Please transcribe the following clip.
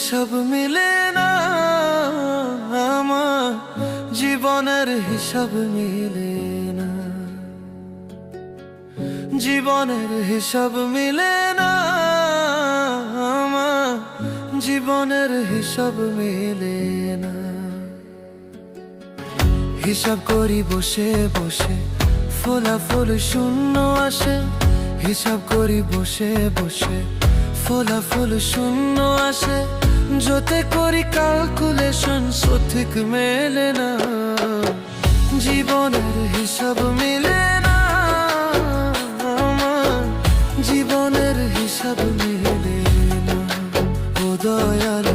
হিসাব মিলে না, আমার জীবনের হিসাব মিলে না, জীবনের হিসাব মিলে না, আমার জীবনের হিসাব মিলে না। হিসাব করি বসে বসে, ফলাফল শূন্য আসে। হিসাব করি বসে বসে, ফলাফল শূন্য আসে। যতে করি ক্যালকুলেশন সঠিক মেলে না, জীবনের হিসাব মিলে না, আমার জীবনের হিসাব মিলে না। ও দয়াল